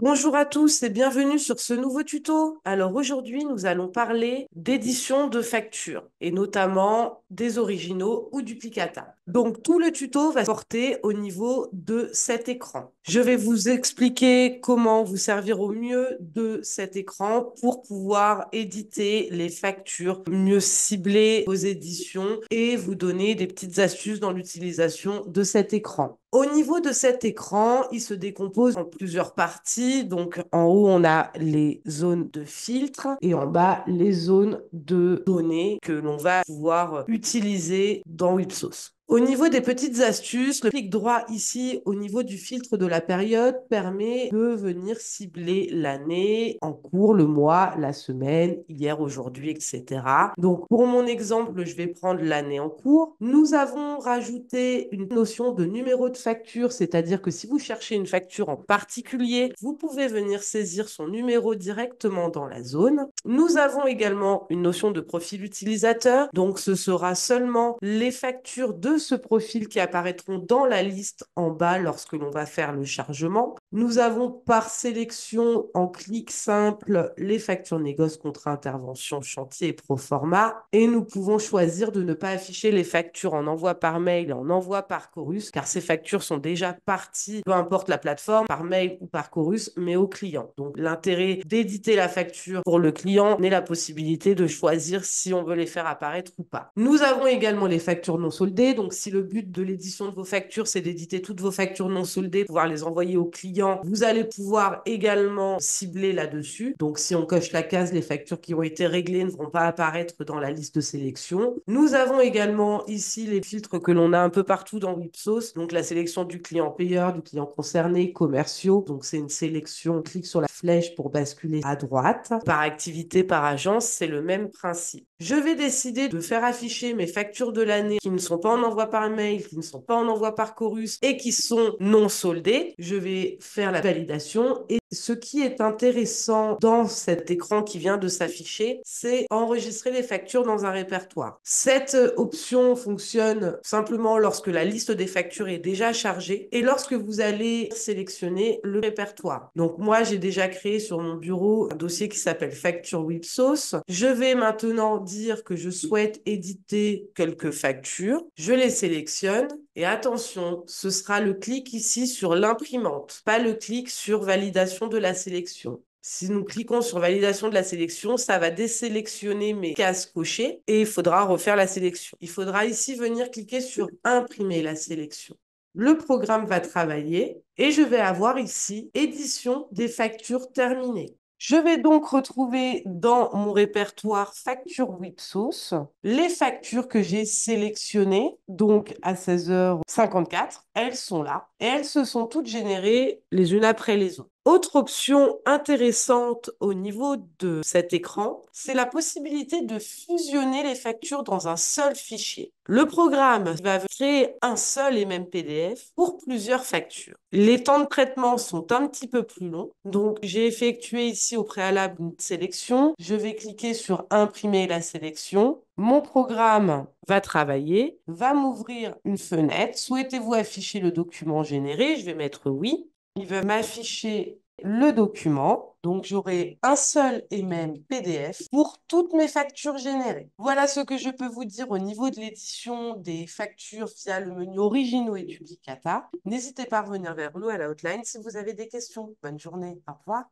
Bonjour à tous et bienvenue sur ce nouveau tuto. Alors aujourd'hui, nous allons parler d'édition de factures et notamment des originaux ou duplicata. Donc tout le tuto va porter au niveau de cet écran. Je vais vous expliquer comment vous servir au mieux de cet écran pour pouvoir éditer les factures, mieux cibler vos éditions et vous donner des petites astuces dans l'utilisation de cet écran. Au niveau de cet écran, il se décompose en plusieurs parties. Donc, en haut, on a les zones de filtre et en bas, les zones de données que l'on va pouvoir utiliser dans Wipsos. Au niveau des petites astuces, le clic droit ici au niveau du filtre de la période permet de venir cibler l'année en cours, le mois, la semaine, hier, aujourd'hui, etc. Donc pour mon exemple, je vais prendre l'année en cours. Nous avons rajouté une notion de numéro de facture, c'est-à-dire que si vous cherchez une facture en particulier, vous pouvez venir saisir son numéro directement dans la zone. Nous avons également une notion de profil utilisateur, donc ce sera seulement les factures de ce profil qui apparaîtront dans la liste en bas lorsque l'on va faire le chargement. Nous avons par sélection en clic simple les factures négoce, contrat, intervention, chantier et proforma. Et nous pouvons choisir de ne pas afficher les factures en envoi par mail et en envoi par Chorus, car ces factures sont déjà parties, peu importe la plateforme, par mail ou par Chorus, mais au client. Donc l'intérêt d'éditer la facture pour le client n'est la possibilité de choisir si on veut les faire apparaître ou pas. Nous avons également les factures non soldées. Donc si le but de l'édition de vos factures, c'est d'éditer toutes vos factures non soldées, pouvoir les envoyer au client, vous allez pouvoir également cibler là-dessus. Donc si on coche la case, les factures qui ont été réglées ne vont pas apparaître dans la liste de sélection. Nous avons également ici les filtres que l'on a un peu partout dans Wipsos. Donc la sélection du client payeur, du client concerné, commerciaux. Donc c'est une sélection, on clique sur la flèche pour basculer à droite. Par activité, par agence, c'est le même principe. Je vais décider de faire afficher mes factures de l'année qui ne sont pas en envoi par mail, qui ne sont pas en envoi par Chorus et qui sont non soldées. Je vais faire la validation et ce qui est intéressant dans cet écran qui vient de s'afficher, c'est enregistrer les factures dans un répertoire. Cette option fonctionne simplement lorsque la liste des factures est déjà chargée et lorsque vous allez sélectionner le répertoire. Donc moi, j'ai déjà créé sur mon bureau un dossier qui s'appelle Facture Wipsos. Je vais maintenant dire que je souhaite éditer quelques factures. Je les sélectionne et attention, ce sera le clic ici sur l'imprimante, pas le clic sur validation de la sélection. Si nous cliquons sur validation de la sélection, ça va désélectionner mes cases cochées et il faudra refaire la sélection. Il faudra ici venir cliquer sur imprimer la sélection. Le programme va travailler et je vais avoir ici édition des factures terminées. Je vais donc retrouver dans mon répertoire facture Wipsos les factures que j'ai sélectionnées, donc à 16h54. Elles sont là et elles se sont toutes générées les unes après les autres. Autre option intéressante au niveau de cet écran, c'est la possibilité de fusionner les factures dans un seul fichier. Le programme va créer un seul et même PDF pour plusieurs factures. Les temps de traitement sont un petit peu plus longs, donc j'ai effectué ici au préalable une sélection. Je vais cliquer sur imprimer la sélection. Mon programme va travailler, va m'ouvrir une fenêtre. Souhaitez-vous afficher le document généré? Je vais mettre oui. Il va m'afficher le document. Donc, j'aurai un seul et même PDF pour toutes mes factures générées. Voilà ce que je peux vous dire au niveau de l'édition des factures via le menu Originaux et Duplicata. N'hésitez pas à revenir vers nous à la hotline si vous avez des questions. Bonne journée. Au revoir.